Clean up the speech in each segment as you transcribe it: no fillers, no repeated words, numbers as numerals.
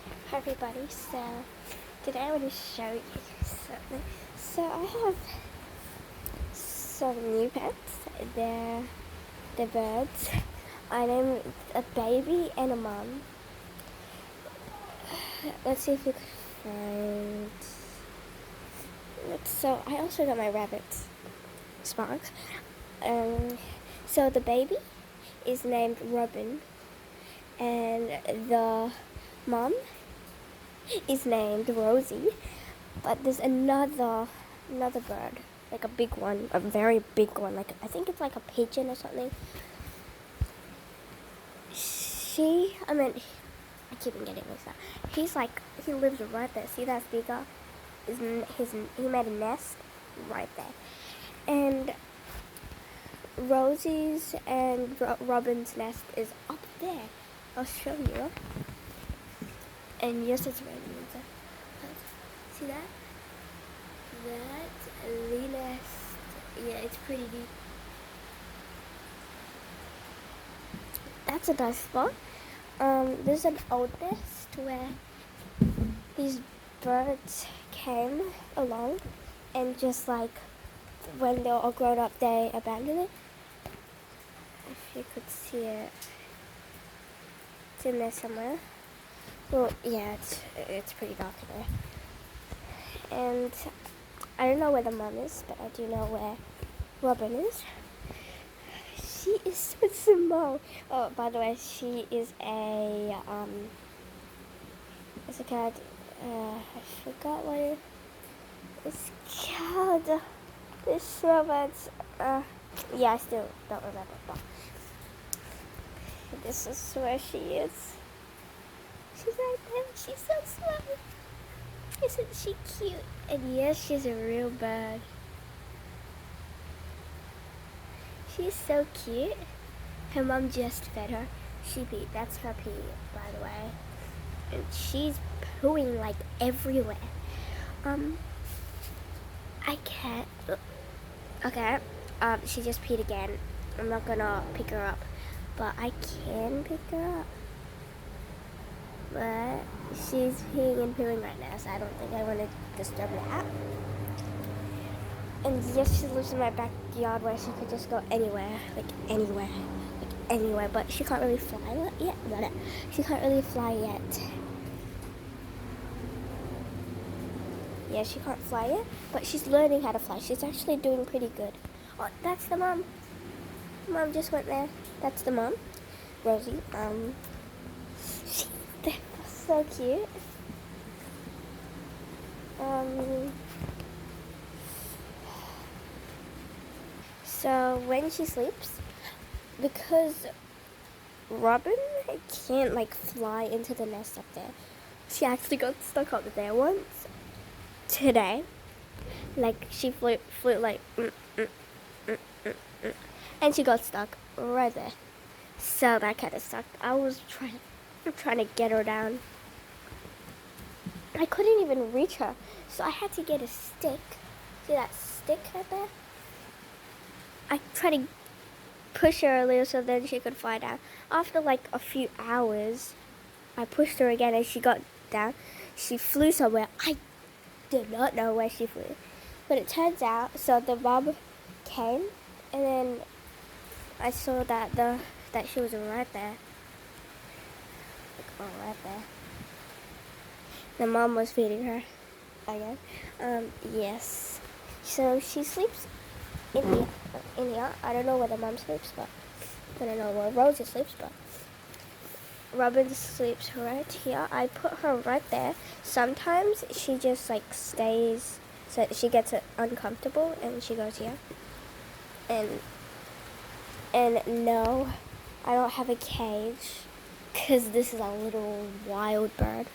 Hi everybody, so today I want to show you something. So I have some new pets. They're birds. I named a baby and a mom. Let's see if you can find. So I also got my rabbits, Sparks. Um, so the baby is named Robin, and the mom is named Rosie. But there's another bird, like a big one, a very big one. Like I think it's like a pigeon or something. I keep on getting this out. He lives right there. See that speaker? He made a nest right there. And Rosie's and Robin's nest is up there. I'll show you. And yes, it's raining. See that? That's the nest. Yeah, it's pretty deep. That's a nice spot. There's an old nest where these birds came along and just like when they're all grown up they abandoned it. If you could see it. It's in there somewhere. Well, yeah, it's pretty dark in there. And I don't know where the mom is, but I do know where Robin is. She is so small. Oh, by the way, she is it's a cat. I forgot what it's called. This so much. Yeah, I still don't remember. But this is where she is. She's right there. She's so small. Isn't she cute? And yes, she's a real bird. She's so cute. Her mom just fed her. She peed. That's her pee, by the way. And she's pooing like everywhere. I can't. Okay. She just peed again. I'm not gonna pick her up, but I can pick her up. But she's peeing and pooing right now, so I don't think I want to disturb that. And yes, she lives in my backyard where she could just go anywhere, like anywhere. Anyway, but she can't really fly yet. She can't really fly yet. Yeah, she can't fly yet, but she's learning how to fly. She's actually doing pretty good. Oh, that's the mom. Mom just went there. That's the mom, Rosie. They're so cute. So when she sleeps, because Robin can't like fly into the nest up there. She actually got stuck up there once today. Like she flew like and she got stuck right there. So that kind of sucked. I was trying to get her down. I couldn't even reach her, so I had to get a stick. See that stick right there? I tried to push her a little so then she could fly down. After like a few hours, I pushed her again and she got down. She flew somewhere. I did not know where she flew. But it turns out, so the mom came and then I saw that she was right there. Like, right there. The mom was feeding her again. Yes. So she sleeps in here. I don't know where the mom sleeps, but I don't know where Rosie sleeps, but Robin sleeps right here. I put her right there. Sometimes she just like stays, so she gets uncomfortable and she goes here. And no, I don't have a cage because this is a little wild bird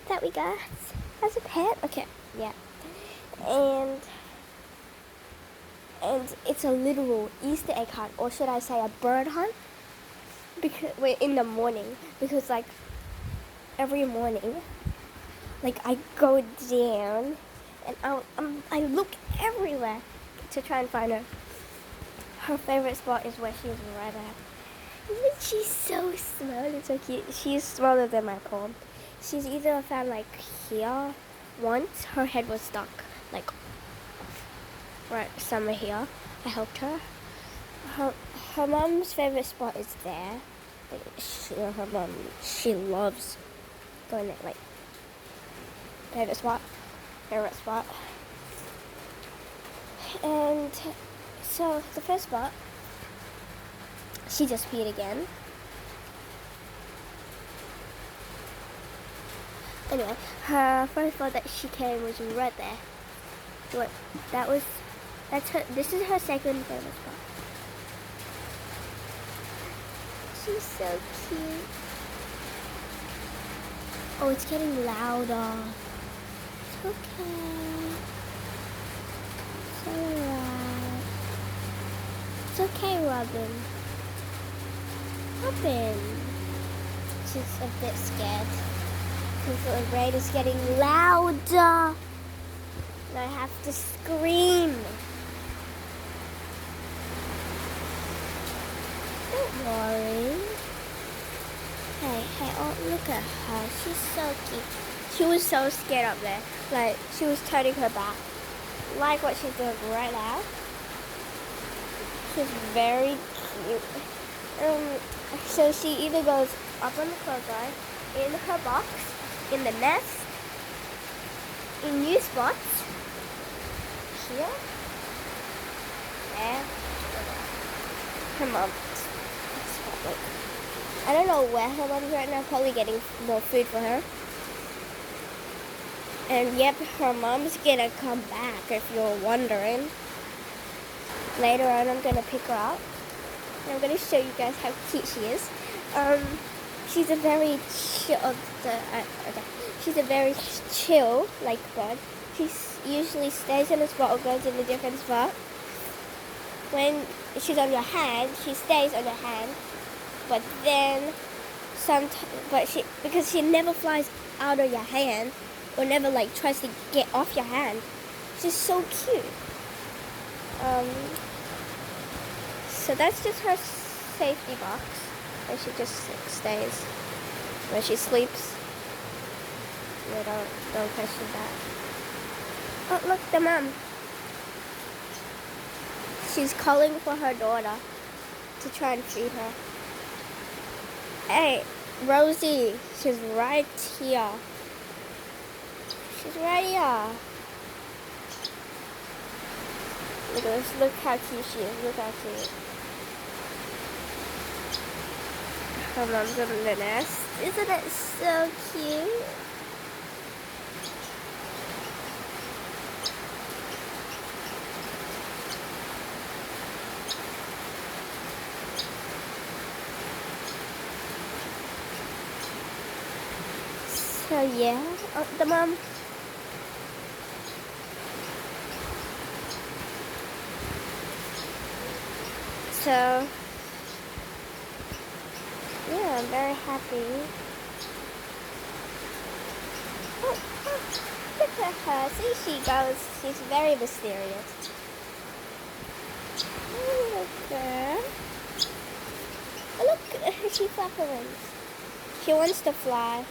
that we got as a pet. Okay, yeah. And it's a literal Easter egg hunt, or should I say a bird hunt? Because we're in the morning, because like every morning, like I go down and I look everywhere to try and find her. Her favorite spot is where she is right at. Isn't she so small and so cute? She's smaller than my palm. she's either found like here. Once her head was stuck like right somewhere here. I helped her. Her mom's favorite spot is there. Her mom, she loves going there. Like favorite spot. And so the first spot, she just peed again. Anyway, her first spot that she came was right there. That's her. This is her second favorite spot. She's so cute. Oh, it's getting louder. It's okay. It's alright. It's okay, Robin. Robin. She's a bit scared because the rain is getting louder. And I have to scream. Don't worry. Hey, oh, look at her. She's so cute. She was so scared up there. Like, she was turning her back. Like what she's doing right now. She's very cute. So she either goes up on the clothesline, in her box, in the nest, in new spots, here, there, her mom. I don't know where her mom's right now, probably getting more food for her. And yep, her mom's gonna come back if you're wondering. Later on, I'm gonna pick her up. And I'm gonna show you guys how cute she is. She's a very chill, she's a very chill, like bird. She usually stays in a spot or goes in a different spot. When she's on your hand, she stays on your hand. But then, because she never flies out of your hand, or never like tries to get off your hand. She's so cute. So that's just her safety box, where she just stays, where she sleeps. No, don't question that. Oh, look, the mom. She's calling for her daughter to try and feed her. Hey, Rosie, she's right here. She's right here. Look at this. Look how cute she is. Look how cute. Her mom's in the nest. Isn't it so cute? So yeah, oh, the mom. So yeah, I'm very happy. Oh, look at her. See, she goes. She's very mysterious. Oh, look at her. Oh, look, she flaps her wings. She wants to fly.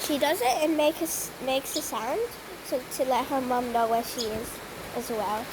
She does it and makes a sound to let her mom know where she is as well.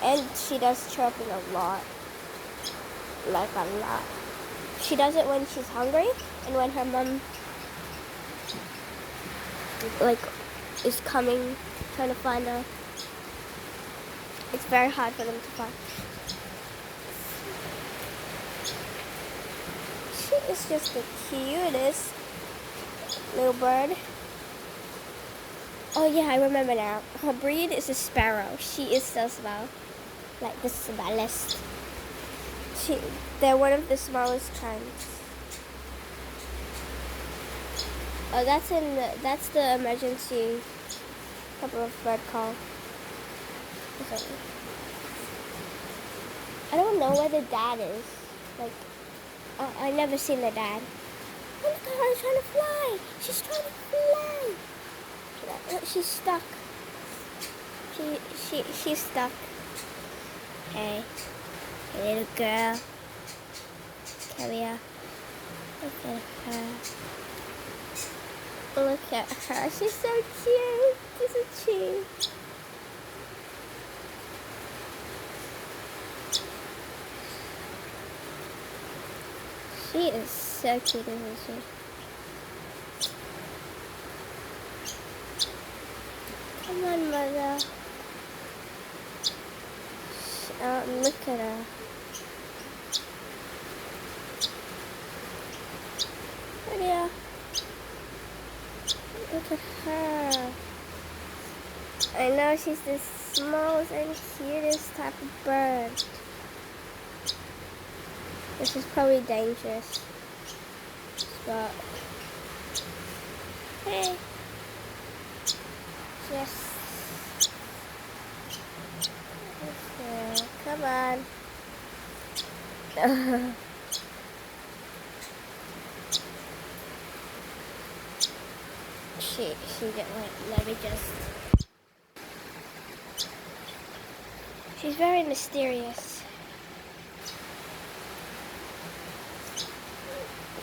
And she does chirping a lot. Like a lot. She does it when she's hungry and when her mom is coming, trying to find her. It's very hard for them to find. She is just the cutest little bird. Oh yeah, I remember now. Her breed is a sparrow. She is so small. Like the smallest. They're one of the smallest kinds. Oh, that's the emergency couple of bird call. Okay. I don't know where the dad is. Like, I never seen the dad. Oh, look at her trying to fly. She's trying to fly. Look, she's stuck. She's stuck. Hey little girl. Come here. Look at her. Look at her. She's so cute, isn't she? She is so cute, isn't she? Come on, mother. Look at her. Yeah. Look at her. I know she's the smallest and cutest type of bird. This is probably dangerous. But hey. Yes. Okay, come on. she didn't let me just. She's very mysterious.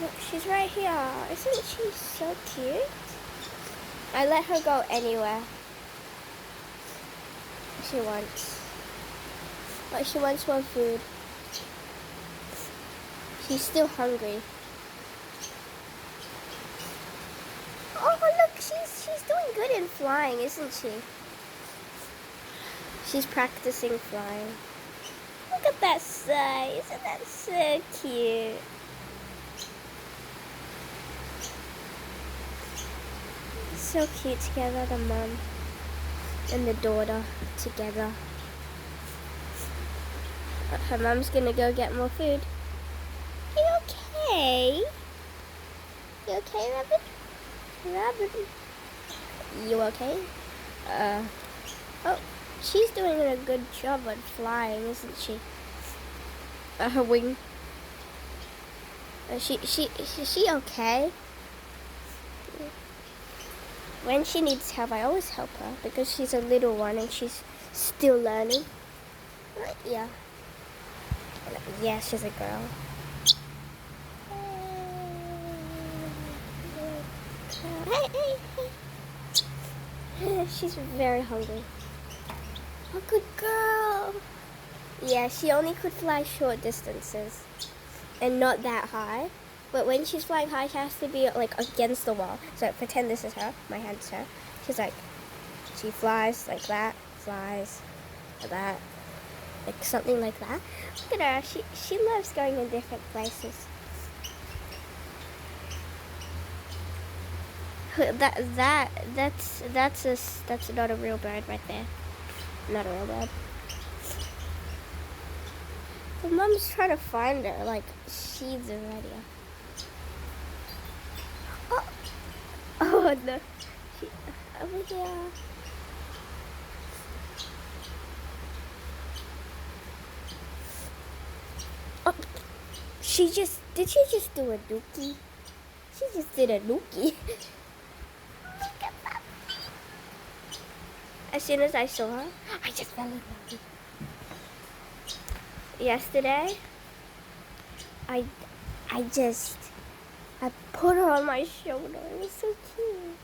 Look, she's right here. Isn't she so cute? I let her go anywhere she wants. But she wants more food. She's still hungry. Oh, look, she's doing good in flying, isn't she? She's practicing flying. Look at that size. Isn't that so cute? So cute together, the mom and the daughter together. Her mom's gonna go get more food. You okay? You okay, Rabbit? Rabbit? You okay? Oh, she's doing a good job on flying, isn't she? Her wing. Is she okay? When she needs help, I always help her because she's a little one and she's still learning. Yeah. Yeah, she's a girl. Hey. She's very hungry. Oh, good girl. Yeah, she only could fly short distances and not that high. But when she's flying high, she has to be like against the wall. So pretend this is her. My hand's her. She's like, she flies like that, flies like that, like something like that. Look at her. She loves going in different places. That's not a real bird right there. Not a real bird. The mom's trying to find her. Like she's already. Oh no. Over here. Oh, did she just do a dookie? She just did a dookie. Look at that. As soon as I saw her, I just fell in love. Yesterday, I put her on my shoulder. It was so cute.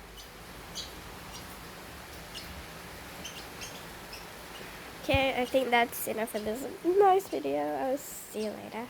Okay, I think that's enough for this nice video. I'll see you later.